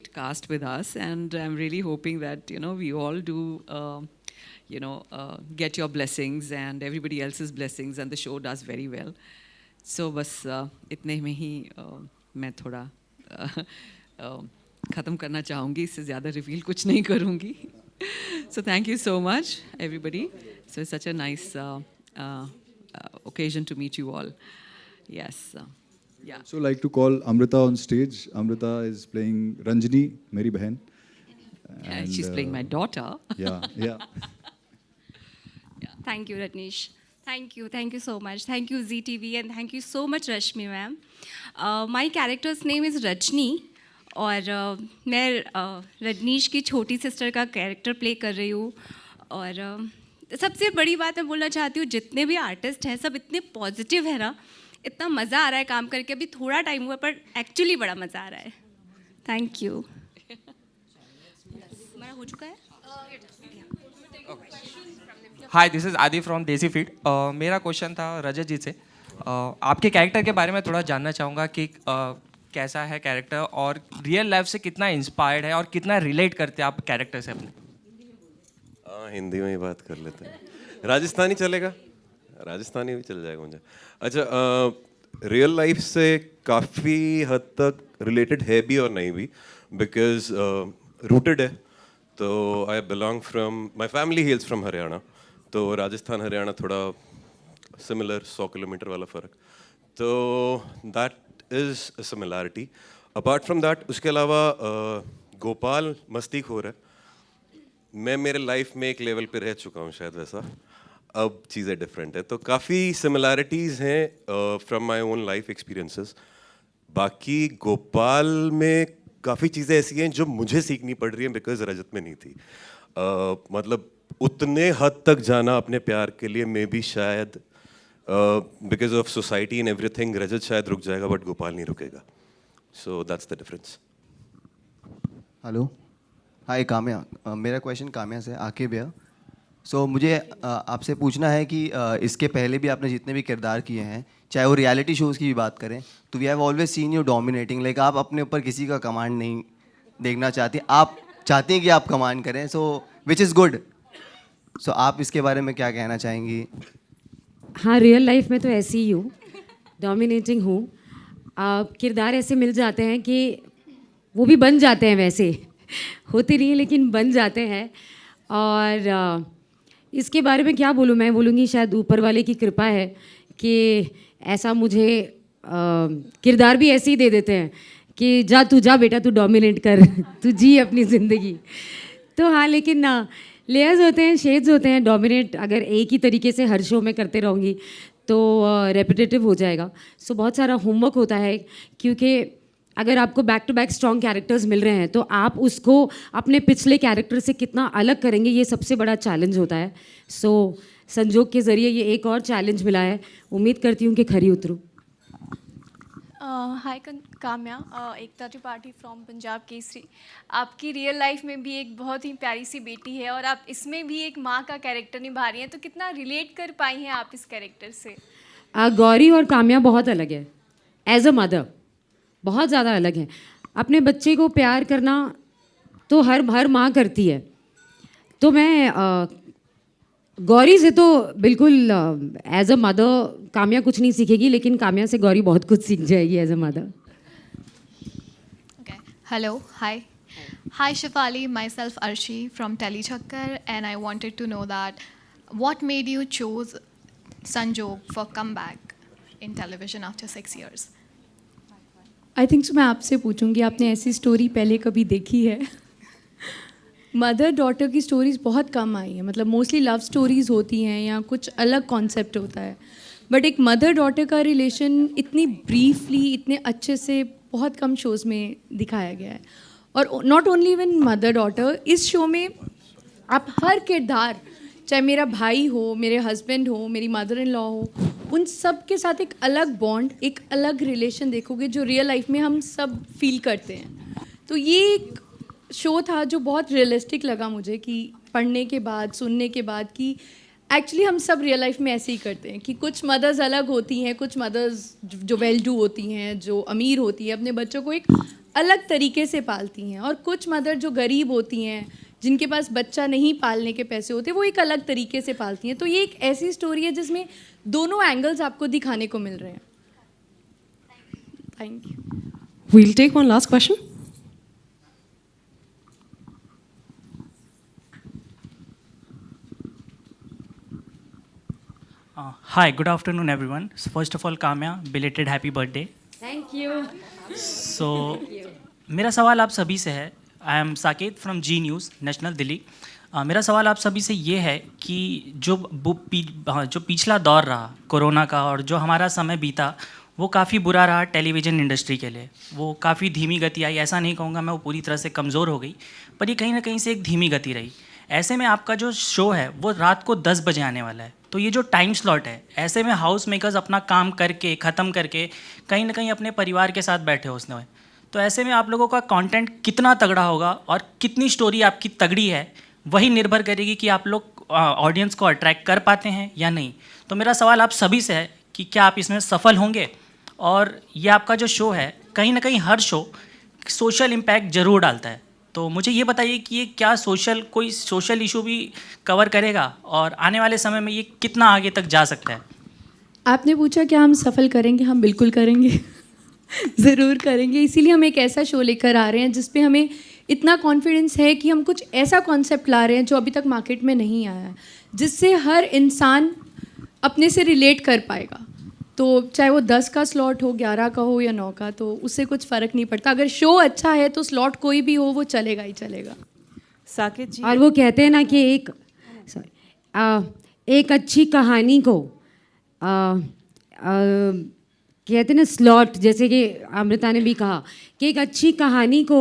cast with us, and I'm really hoping that we all do get your blessings and everybody else's blessings, and the show does very well. So बस इतने में ही मैं थोड़ा ख़त्म करना चाहूँगी, इससे ज़्यादा रिवील कुछ नहीं करूँगी. So thank you so much, everybody. So it's such a nice occasion to meet you all. Yes. Yeah. So like to call Amrita on stage. Amrita is playing Ranjini, Meri Behan. And she's playing my daughter. Yeah. Thank you, Ratnesh. Thank you so much. Thank you, ZTV, and thank you so much, Rashmi ma'am. My character's name is Rajni, और मैं रजनीश की छोटी sister का character play कर रही हूँ. और सबसे बड़ी बात मैं बोलना चाहती हूँ, जितने भी आर्टिस्ट हैं सब इतने पॉजिटिव है ना, इतना मज़ा आ रहा है काम करके. अभी थोड़ा टाइम हुआ पर एक्चुअली बड़ा मज़ा आ रहा है. Thank you. हमारा हो चुका है. हाय, दिस इज़ आदि फ्रॉम देसी फीड. मेरा क्वेश्चन था रजत जी से. आपके कैरेक्टर के बारे में थोड़ा जानना चाहूँगा कि कैसा है कैरेक्टर और रियल लाइफ से कितना इंस्पायर्ड है और कितना रिलेट करते हैं आप कैरेक्टर से अपने. हिंदी में ही बात कर लेते हैं. राजस्थानी चलेगा? राजस्थानी भी चल जाएगा मुझे. अच्छा, रियल लाइफ से काफ़ी हद तक रिलेटेड है भी और नहीं भी, बिकॉज रूटेड है. तो I belong from, my family हेल्स from Haryana. तो राजस्थान हरियाणा थोड़ा सिमिलर, 100 किलोमीटर वाला फ़र्क. तो that is a similarity. Apart from that, उसके अलावा गोपाल मस्तीखोर है. मैं मेरे लाइफ में एक लेवल पे रह चुका हूँ शायद वैसा. अब चीज़ें डिफरेंट है. तो काफ़ी सिमिलैरिटीज़ हैं from my own life experiences. बाकी गोपाल में काफ़ी चीज़ें ऐसी हैं जो मुझे सीखनी पड़ रही हैं बिकॉज रजत में नहीं थी. मतलब उतने हद तक जाना अपने प्यार के लिए मे बी शायद because of society and everything Rajat शायद रुक जाएगा, बट गोपाल नहीं रुकेगा. So that's the difference. Hello, hi Kamya. मेरा क्वेश्चन काम्या से, आकिब भैया. सो मुझे आपसे पूछना है कि इसके पहले भी आपने जितने भी किरदार किए हैं, चाहे वो रियलिटी शोज़ की भी बात करें, तो we have always seen you dominating. Like आप अपने ऊपर किसी का कमांड नहीं देखना चाहती, आप चाहती हैं कि आप कमांड करें. सो विच इज़ गुड. सो आप इसके बारे में क्या कहना चाहेंगी? हाँ, रियल लाइफ में तो ऐसी ही हूँ, डोमिनेटिंग हूँ. किरदार ऐसे मिल जाते हैं कि वो भी बन जाते हैं, वैसे होते नहीं लेकिन बन जाते हैं. और इसके बारे में क्या बोलूँ, मैं बोलूँगी शायद ऊपर वाले की कृपा है कि ऐसा मुझे किरदार भी ऐसे ही दे देते हैं कि जा बेटा, तू डोमिनेट कर, तू जी अपनी ज़िंदगी. तो हाँ, लेकिन लेयर्स होते हैं, शेड्स होते हैं. डोमिनेट अगर एक ही तरीके से हर शो में करते रहूँगी तो रेपिटेटिव हो जाएगा. सो बहुत सारा होमवर्क होता है, क्योंकि अगर आपको back to back strong characters मिल रहे हैं तो आप उसको अपने पिछले कैरेक्टर से कितना अलग करेंगे, ये सबसे बड़ा चैलेंज होता है. सो संजोग के ज़रिए ये एक और चैलेंज मिला है. उम्मीद करती हूँ कि खरी उतरूँ. हाय काम्या, एकता त्रिपाठी फ्रॉम पंजाब केसरी. आपकी रियल लाइफ में भी एक बहुत ही प्यारी सी बेटी है और आप इसमें भी एक माँ का कैरेक्टर निभा रही हैं, तो कितना रिलेट कर पाई हैं आप इस कैरेक्टर से? गौरी और काम्या बहुत अलग है. एज अ मदर बहुत ज़्यादा अलग है. अपने बच्चे को प्यार करना तो हर माँ करती है. तो मैं गौरी से तो बिल्कुल एज अ मदर काम्या कुछ नहीं सीखेगी, लेकिन काम्या से गौरी बहुत कुछ सीख जाएगी as a mother. Hello, Hi Shefali, myself Arshi from Telechakkar, and I wanted to know that what made you choose Sanjog for comeback in television after 6 years? I think so मैं आपसे पूछूंगी, आपने ऐसी स्टोरी पहले कभी देखी है? Mother daughter की स्टोरीज़ बहुत कम आई हैं. मतलब मोस्टली लव स्टोरीज़ होती हैं या कुछ अलग कॉन्सेप्ट होता है, बट एक मदर डॉटर का रिलेशन इतनी ब्रीफली, इतने अच्छे से बहुत कम शोज़ में दिखाया गया है. और not only even mother daughter, इस शो में आप हर किरदार, चाहे मेरा भाई हो, मेरे हस्बैंड हो, मेरी मदर इन लॉ हो, उन सब के साथ एक अलग बॉन्ड, एक अलग रिलेशन देखोगे जो रियल लाइफ में हम सब फील करते हैं. तो ये एक शो था जो बहुत रियलिस्टिक लगा मुझे, कि पढ़ने के बाद, सुनने के बाद, कि एक्चुअली हम सब रियल लाइफ में ऐसे ही करते हैं कि कुछ मदर्स अलग होती हैं, कुछ मदर्स जो वेल डू होती हैं, जो अमीर होती हैं, अपने बच्चों को एक अलग तरीके से पालती हैं, और कुछ मदर जो गरीब होती हैं, जिनके पास बच्चा नहीं पालने के पैसे होते, वो एक अलग तरीके से पालती हैं। तो ये एक ऐसी स्टोरी है जिसमें दोनों एंगल्स आपको दिखाने को मिल रहे हैं। Thank you. We'll take one last question. Hi, good afternoon, everyone. So first of all, Kamya, belated happy birthday. Thank you. So, मेरा सवाल आप सभी से है. I am Saket from Zee news national Delhi. मेरा सवाल आप सभी से ये है कि जो पिछला दौर रहा कोरोना का और जो हमारा समय बीता, वो काफ़ी बुरा रहा टेलीविज़न इंडस्ट्री के लिए. वो काफ़ी धीमी गति आई, ऐसा नहीं कहूँगा मैं वो पूरी तरह से कमज़ोर हो गई, पर ये कहीं ना कहीं से एक धीमी गति रही. ऐसे में आपका जो शो है वो रात को 10 बजे आने वाला है. तो ये जो टाइम स्लॉट है, ऐसे में हाउस मेकर्स अपना काम करके ख़त्म करके कहीं ना कहीं अपने परिवार के साथ बैठे हो उसमें. तो ऐसे में आप लोगों का कंटेंट कितना तगड़ा होगा और कितनी स्टोरी आपकी तगड़ी है, वही निर्भर करेगी कि आप लोग ऑडियंस को अट्रैक्ट कर पाते हैं या नहीं. तो मेरा सवाल आप सभी से है कि क्या आप इसमें सफल होंगे, और ये आपका जो शो है कहीं ना कहीं हर शो सोशल इम्पैक्ट ज़रूर डालता है. तो मुझे ये बताइए कि ये क्या कोई सोशल इशू भी कवर करेगा, और आने वाले समय में ये कितना आगे तक जा सकता है. आपने पूछा क्या हम सफल करेंगे? हम बिल्कुल करेंगे। ज़रूर करेंगे। इसीलिए हम एक ऐसा शो लेकर आ रहे हैं जिस पे हमें इतना कॉन्फिडेंस है कि हम कुछ ऐसा कॉन्सेप्ट ला रहे हैं जो अभी तक मार्केट में नहीं आया है, जिससे हर इंसान अपने से रिलेट कर पाएगा. तो चाहे वो 10 का स्लॉट हो, 11 का हो या 9 का, तो उससे कुछ फ़र्क नहीं पड़ता. अगर शो अच्छा है तो स्लॉट कोई भी हो वो चलेगा ही चलेगा. साकेत जी, और वो कहते हैं ना कि एक अच्छी कहानी को कहते हैं ना स्लॉट, जैसे कि अमृता ने भी कहा कि एक अच्छी कहानी को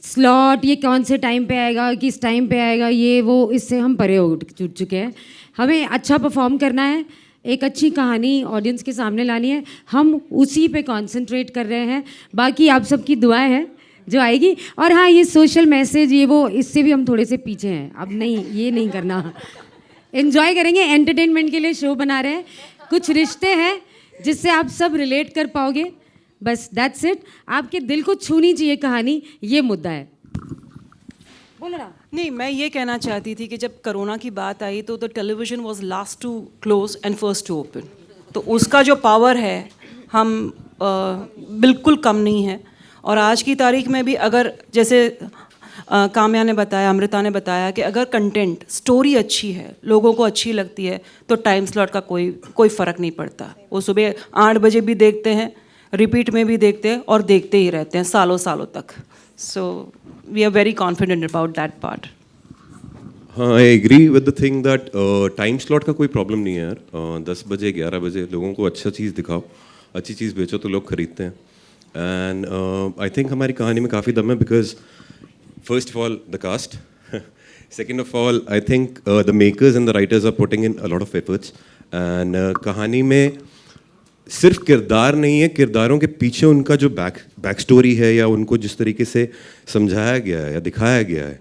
स्लॉट ये कौन से टाइम पे आएगा, किस टाइम पे आएगा, ये वो इससे हम परे हो चुके हैं. हमें अच्छा परफॉर्म करना है, एक अच्छी कहानी ऑडियंस के सामने लानी है. हम उसी पे कंसंट्रेट कर रहे हैं. बाकी आप सबकी दुआएं हैं जो आएगी. और हाँ, ये सोशल मैसेज ये वो, इससे भी हम थोड़े से पीछे हैं. अब नहीं, ये नहीं करना. एंजॉय करेंगे, एंटरटेनमेंट के लिए शो बना रहे हैं. कुछ रिश्ते हैं जिससे आप सब रिलेट कर पाओगे, बस दैट्स इट. आपके दिल को छूनी चाहिए कहानी, ये मुद्दा है. बोलो ना. नहीं, मैं ये कहना चाहती थी कि जब कोरोना की बात आई तो the television was last to close and first to open. तो उसका जो पावर है हम बिल्कुल कम नहीं है. और आज की तारीख में भी अगर जैसे काम्या ने बताया, अमृता ने बताया कि अगर कंटेंट स्टोरी अच्छी है, लोगों को अच्छी लगती है, तो टाइम स्लॉट का कोई फ़र्क नहीं पड़ता. वो सुबह 8 बजे भी देखते हैं, रिपीट में भी देखते हैं और देखते ही रहते हैं सालों सालों तक. So we are very confident about that part. हाँ, I agree with the thing that time slot का कोई प्रॉब्लम नहीं है यार. 10 बजे 11 बजे लोगों को अच्छा चीज़ दिखाओ, अच्छी चीज़ बेचो तो लोग खरीदते हैं. एंड आई थिंक हमारी कहानी में काफ़ी दम है, because first of all the cast, second of all I think the makers and the writers are putting in a lot of efforts. And कहानी में सिर्फ किरदार नहीं है, किरदारों के पीछे उनका जो बैक स्टोरी है या उनको जिस तरीके से समझाया गया है या दिखाया गया है,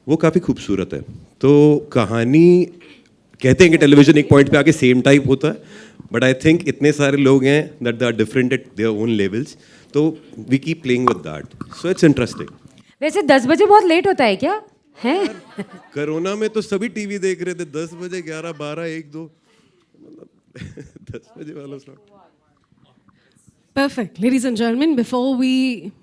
वो काफ़ी खूबसूरत है. तो कहानी कहते हैं कि टेलीविज़न एक पॉइंट पे आके सेम टाइप होता है, बट आई थिंक इतने सारे लोग हैं that they are different at their own levels, तो we keep playing with that, so it's interesting. वैसे 10 बजे बहुत लेट होता है क्या है? कोरोना में तो सभी टीवी देख रहे थे 10 बजे, 11, 12, 1, 2, 10 बजे वाला slot. Perfect. Ladies and gentlemen, before we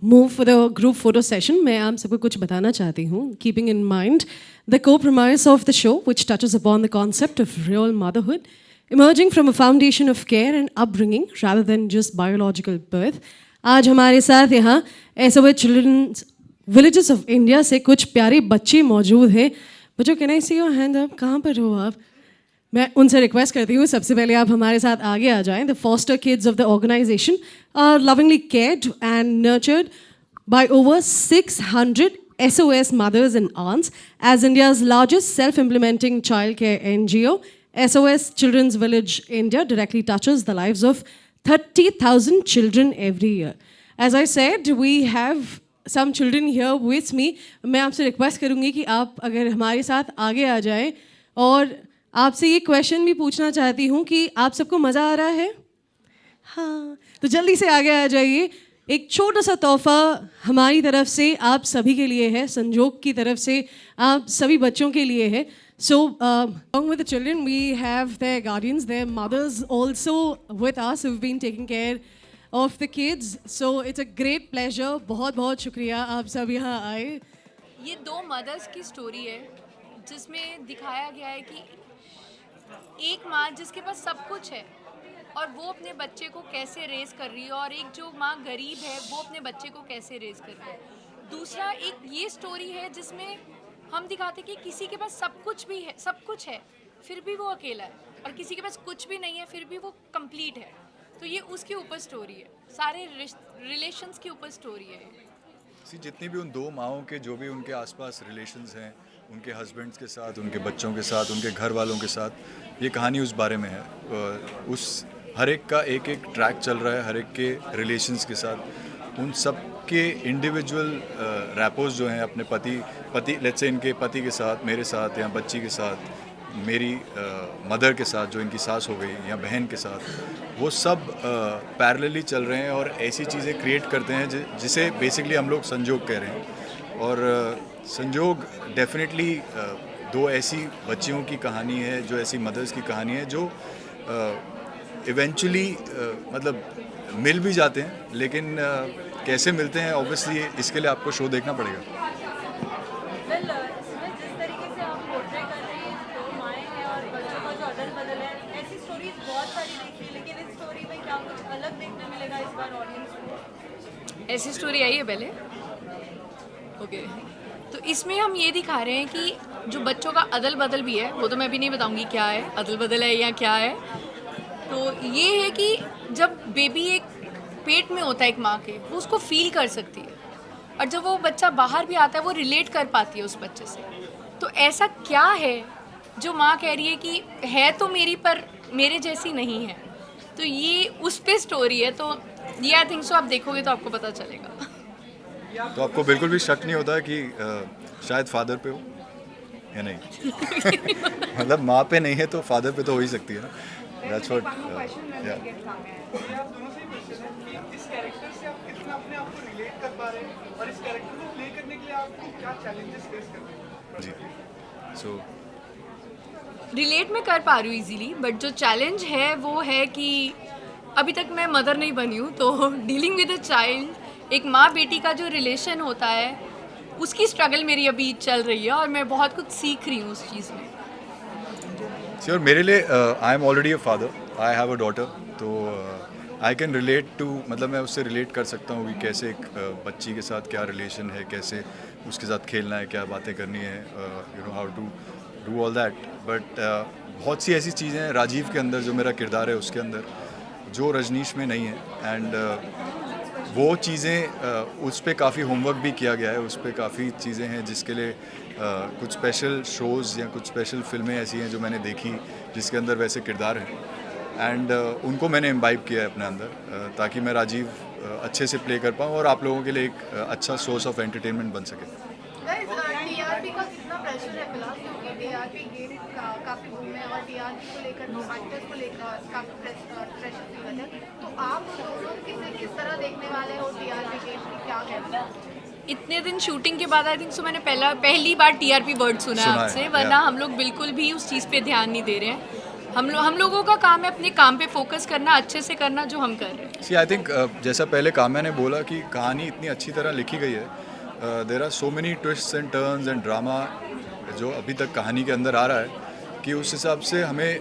move for the group photo session, मैं आप सबको कुछ बताना चाहती हूँ. Keeping in mind the co-premise of the show, which touches upon the concept of real motherhood, emerging from a foundation of care and upbringing rather than just biological birth. आज हमारे साथ यहाँ SOS Children's Villages of India से कुछ प्यारे बच्चे मौजूद हैं. बच्चों, can I see your hand up? कहाँ पर हो आप? मैं उनसे रिक्वेस्ट करती हूँ सबसे पहले आप हमारे साथ आगे आ जाएं. The foster kids of the organisation are lovingly cared and nurtured by over 600 SOS mothers and aunts. As India's largest self-implementing childcare NGO, SOS Children's Village India directly touches the lives of 30,000 children every year. As I said, we have some children here with me. मैं आपसे request करूँगी कि आप अगर हमारे साथ आगे आ जाएं, और आपसे ये क्वेश्चन भी पूछना चाहती हूँ कि आप सबको मज़ा आ रहा है? हाँ, तो जल्दी से आगे आ जाइए. एक छोटा सा तोहफा हमारी तरफ से आप सभी के लिए है, संजोग की तरफ से आप सभी बच्चों के लिए है. So, along with the children, we have their guardians, their mothers also with us who've been taking care of the kids. So, it's a great pleasure. बहुत बहुत शुक्रिया आप सब यहाँ आए. ये 2 मदर्स की स्टोरी है जिसमें दिखाया गया है कि एक माँ जिसके पास सब कुछ है और वो अपने बच्चे को कैसे रेस कर रही है, और एक जो माँ गरीब है वो अपने बच्चे को कैसे रेस कर रही है. दूसरा एक ये स्टोरी है जिसमें हम दिखाते कि किसी के पास सब कुछ भी है, सब कुछ है, फिर भी वो अकेला है, और किसी के पास कुछ भी नहीं है फिर भी वो कंप्लीट है. तो ये उसके ऊपर स्टोरी है, सारे रिलेशंस के ऊपर स्टोरी है. जितनी भी उन 2 माओं के जो भी उनके आसपास रिलेशंस हैं, उनके हस्बैंड्स के साथ, उनके बच्चों के साथ, उनके घर वालों के साथ, ये कहानी उस बारे में है. उस हर एक का एक एक ट्रैक चल रहा है, हर एक के रिलेशंस के साथ. उन सब के इंडिविजुअल रैपोज जो हैं अपने पति लेट्स से इनके पति के साथ, मेरे साथ, या बच्ची के साथ, मेरी मदर के साथ जो इनकी सास हो गई, या बहन के साथ, वो सब पैरेलली चल रहे हैं और ऐसी चीज़ें क्रिएट करते हैं जिसे बेसिकली हम लोग संजोग कह रहे हैं. और संजोग डेफिनेटली 2 ऐसी बच्चियों की कहानी है, जो ऐसी मदर्स की कहानी है जो इवेंचुअली मतलब मिल भी जाते हैं, लेकिन कैसे मिलते हैं ऑब्वियसली इसके लिए आपको शो देखना पड़ेगा. ऐसी स्टोरी आई है पहले? ओके. तो इसमें हम ये दिखा रहे हैं कि जो बच्चों का अदल बदल भी है, वो तो मैं भी नहीं बताऊंगी क्या है, अदल बदल है या क्या है. तो ये है कि जब बेबी एक पेट में होता है एक माँ के, वो उसको फील कर सकती है, और जब वो बच्चा बाहर भी आता है वो रिलेट कर पाती है उस बच्चे से. तो ऐसा क्या है जो माँ कह रही है कि है तो मेरी पर मेरे जैसी नहीं है. तो ये उस पे स्टोरी है. तो ये आई थिंक सो आप देखोगे तो आपको पता चलेगा. तो आपको बिल्कुल भी शक नहीं होता कि शायद फादर पे हो या नहीं? मतलब माँ पे नहीं है तो फादर पे तो हो ही सकती है ना. That's what, इस कैरेक्टर से आप कितना अपने आप को रिलेट कर पा रहे हैं, और इस कैरेक्टर को प्ले करने के लिए आपको क्या चैलेंजेस फेस कर रहे हैं? जी. सो रिलेट मैं कर पा रही हूँ इजीली, बट जो चैलेंज है वो है कि अभी तक मैं मदर नहीं बनी हूँ, तो डीलिंग विद अ चाइल्ड, एक माँ बेटी का जो रिलेशन होता है उसकी स्ट्रगल मेरी अभी चल रही है, और मैं बहुत कुछ सीख रही हूँ उस चीज़ में. और मेरे लिए I am already a father, I have a daughter, तो आई कैन रिलेट टू, मतलब मैं उससे रिलेट कर सकता हूँ कि कैसे एक बच्ची के साथ क्या रिलेशन है, कैसे उसके साथ खेलना है, क्या बातें करनी है, you know how to do all that. But बहुत सी ऐसी चीज़ें हैं राजीव के अंदर, जो मेरा किरदार है उसके अंदर, जो रजनीश में नहीं है. एंड वो चीज़ें उस पर काफ़ी होमवर्क भी किया गया है, उस पर काफ़ी चीज़ें हैं जिसके लिए कुछ स्पेशल शोज़ या कुछ स्पेशल फिल्में ऐसी हैं जो मैंने देखी जिसके अंदर वैसे किरदार हैं. एंड उनको मैंने इम्बाइब किया है अपने अंदर, ताकि मैं राजीव अच्छे से प्ले कर पाऊँ और आप लोगों के लिए एक अच्छा सोर्स ऑफ एंटरटेनमेंट बन सके. टीआरपी का कितना प्रेशर है फिलहाल, क्योंकि टीआरपी गेम काफ़ी बूम है, और टीआरपी को लेकर एक्टर्स को लेकर काफ़ी प्रेशर फील होता है. तो आप दोनों किस तरह देखने वाले हो टीआरपी गेम की, क्या है? इतने दिन शूटिंग के बाद आई थिंक सो मैंने पहली बार टीआरपी वर्ड सुना है आपसे, वरना हम लोग बिल्कुल भी उस चीज़ पे ध्यान नहीं दे रहे हैं. हम लोगों का काम है अपने काम पे फोकस करना, अच्छे से करना जो हम कर रहे हैं. सी आई थिंक जैसा पहले काम्या ने बोला कि कहानी इतनी अच्छी तरह लिखी गई है, there are so many twists and turns and drama जो अभी तक कहानी के अंदर आ रहा है, कि उस हिसाब से हमें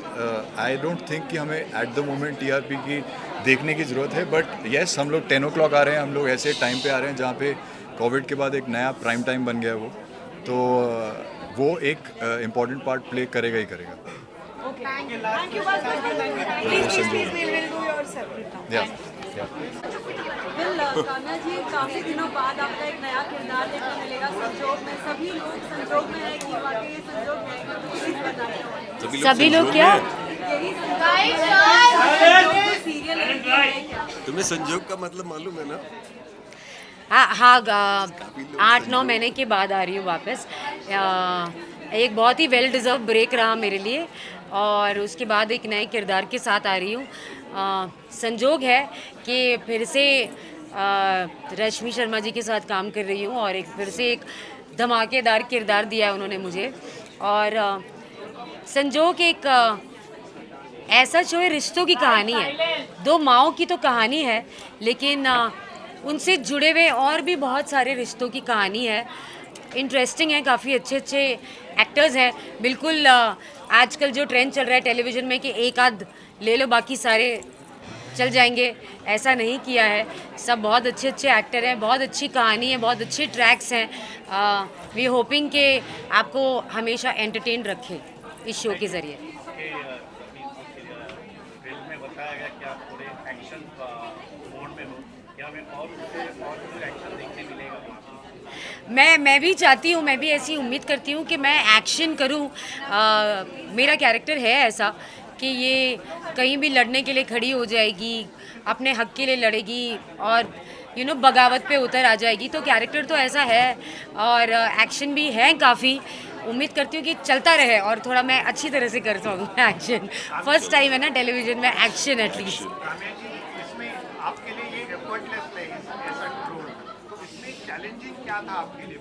आई डोंट थिंक कि हमें एट द मोमेंट टीआरपी की देखने की ज़रूरत है. बट येस, हम लोग 10 o'clock आ रहे हैं, हम लोग ऐसे टाइम पे आ रहे हैं जहाँ पे कोविड के बाद एक नया प्राइम टाइम बन गया है वो, तो वो एक इम्पॉर्टेंट पार्ट प्ले करेगा ही करेगा. Thank you. Please, we'll do your separate now. Yeah. Kanha ji, काफ़ी दिनों बाद आपका एक नया किरदार देखने मिलेगा संजोग में. सभी लोग संजोग में है कि वाकई ये संजोग है? सभी लोग क्या? तुम्हें संजोग का मतलब मालूम है ना? हाँ 8-9 महीने के बाद आ रही हूँ वापस. एक बहुत ही वेल डिज़र्व ब्रेक रहा मेरे लिए, और उसके बाद एक नए किरदार के साथ आ रही हूँ. संजोग है कि फिर से रश्मि शर्मा जी के साथ काम कर रही हूँ और एक फिर से एक धमाकेदार किरदार दिया है उन्होंने मुझे। और संजोग एक ऐसा शो है, रिश्तों की कहानी है, दो माओं की तो कहानी है, लेकिन उनसे जुड़े हुए और भी बहुत सारे रिश्तों की कहानी है। इंटरेस्टिंग है, काफ़ी अच्छे अच्छे एक्टर्स हैं। बिल्कुल आजकल जो ट्रेंड चल रहा है टेलीविज़न में कि एक आध ले लो बाकी सारे चल जाएंगे, ऐसा नहीं किया है। सब बहुत अच्छे अच्छे एक्टर हैं, बहुत अच्छी कहानी है, बहुत अच्छे ट्रैक्स हैं। वी होपिंग कि आपको हमेशा एंटरटेन रखें इस शो के ज़रिए। मैं भी चाहती हूँ, मैं भी ऐसी उम्मीद करती हूँ कि मैं एक्शन करूँ। मेरा कैरेक्टर है ऐसा कि ये कहीं भी लड़ने के लिए खड़ी हो जाएगी, अपने हक के लिए लड़ेगी और बगावत पे उतर आ जाएगी। तो कैरेक्टर तो ऐसा है और एक्शन भी है काफ़ी। उम्मीद करती हूँ कि चलता रहे और थोड़ा मैं अच्छी तरह से कर सकूँ एक्शन। फर्स्ट टाइम है ना टेलीविज़न में एक्शन एटलीस्ट। इसमें आपके लिए ये एफर्टलेस है ऐसा रोल, तो इसमें चैलेंजिंग क्या था आपके लिए?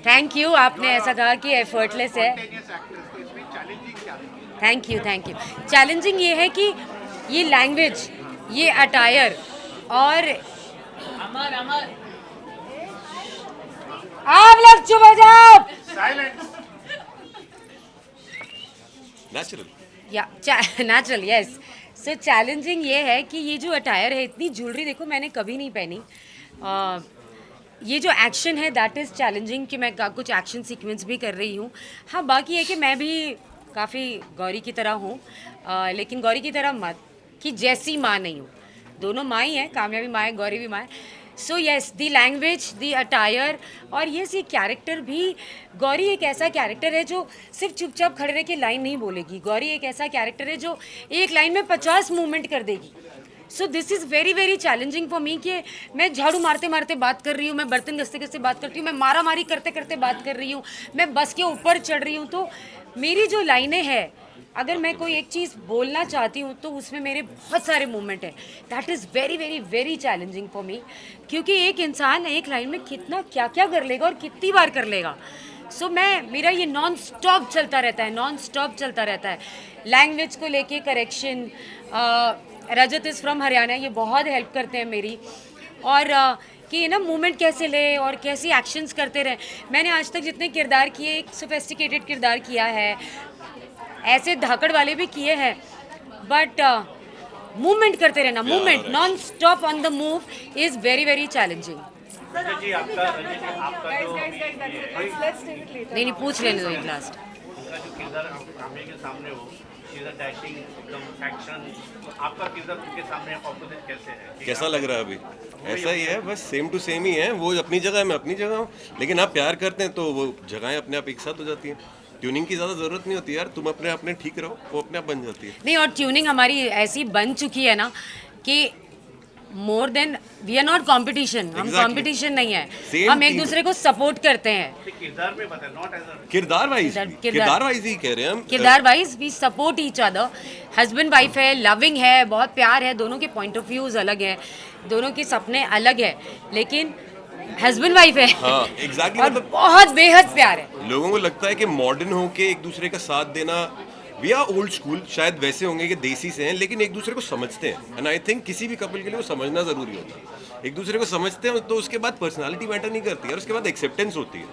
थैंक यू, आपने ऐसा कहा कि एफर्टलेस है। Thank you. चैलेंजिंग ये है कि ये लैंग्वेज, ये अटायर और आप लोग चुप हो जाओ। Natural yes. सो चैलेंजिंग ये है कि ये जो अटायर है, इतनी ज्वेलरी देखो मैंने कभी नहीं पहनी। ये जो एक्शन है दैट इज़ चैलेंजिंग कि मैं कुछ एक्शन सीक्वेंस भी कर रही हूँ। हाँ, बाकी है कि मैं भी काफ़ी गौरी की तरह हूँ, लेकिन गौरी की तरह मत कि जैसी माँ नहीं हूँ। दोनों माँ ही हैं, काम्या भी माँ है, गौरी भी माँ है। So yes, the language, the attire और ये कैरेक्टर भी, गौरी एक ऐसा कैरेक्टर है जो सिर्फ चुपचाप खड़े रह के लाइन नहीं बोलेगी। गौरी एक ऐसा कैरेक्टर है जो एक लाइन में 50 मूवमेंट कर देगी। So this is very very challenging for me कि मैं झाड़ू मारते मारते बात कर रही हूँ, मैं बर्तन घसते घसते बात करती हूँ, मैं मारा मारी करते करते बात कर रही हूँ, मैं बस के ऊपर चढ़ रही हूँ। तो मेरी जो लाइनें हैं, अगर मैं कोई एक चीज़ बोलना चाहती हूँ तो उसमें मेरे बहुत सारे मूवमेंट हैं। That is very very very challenging for me, क्योंकि एक इंसान एक लाइन में कितना क्या क्या कर लेगा और कितनी बार कर लेगा। सो मेरा ये नॉन स्टॉप चलता रहता है। लैंग्वेज को लेके correction, Rajat is from Haryana, ये बहुत हेल्प करते हैं मेरी। और कि मूवमेंट कैसे ले और कैसे एक्शंस करते रहे। मैंने आज तक जितने किरदार किए, एक सोफिस्टिकेटेड किरदार किया है, ऐसे धाकड़ वाले भी किए हैं, बट मूवमेंट करते रहना, movement non stop on the move is very very challenging. नहीं, पूछ लेने दो एक लास्ट। कैसा लग रहा है अभी? ऐसा ही है, बस सेम टू सेम ही है। वो अपनी जगह, मैं अपनी जगह हूँ, लेकिन आप प्यार करते हैं तो वो जगहें अपने आप एक साथ हो जाती हैं। ट्यूनिंग की ज़्यादा ज़रूरत नहीं होती यार, तुम अपने ठीक रहो, वो अपने आप बन जाती है। नहीं, और ट्यूनिंग हमारी ऐसी बन चुकी है ना कि more than we are not competition. हम कॉम्पिटिशन नहीं है, हम एक दूसरे को सपोर्ट करते हैं। किरदार वाइज ही कह रहे हैं हम। किरदार wise we support each other. Husband wife है, लविंग है, बहुत प्यार है। दोनों के पॉइंट ऑफ व्यूज अलग है, दोनों के सपने अलग है, लेकिन हस्बैंड वाइफ है। हाँ, exactly, और बहुत बेहद प्यार है। लोगों को लगता है कि मॉडर्न होके एक दूसरे का साथ देना, वी आर ओल्ड स्कूल, शायद वैसे होंगे कि देसी से हैं, लेकिन एक दूसरे को समझते हैं। एंड आई थिंक किसी भी कपल के लिए वो समझना ज़रूरी होता है। एक दूसरे को समझते हैं तो उसके बाद पर्सनालिटी मैटर नहीं करती है, और उसके बाद एक्सेप्टेंस होती है।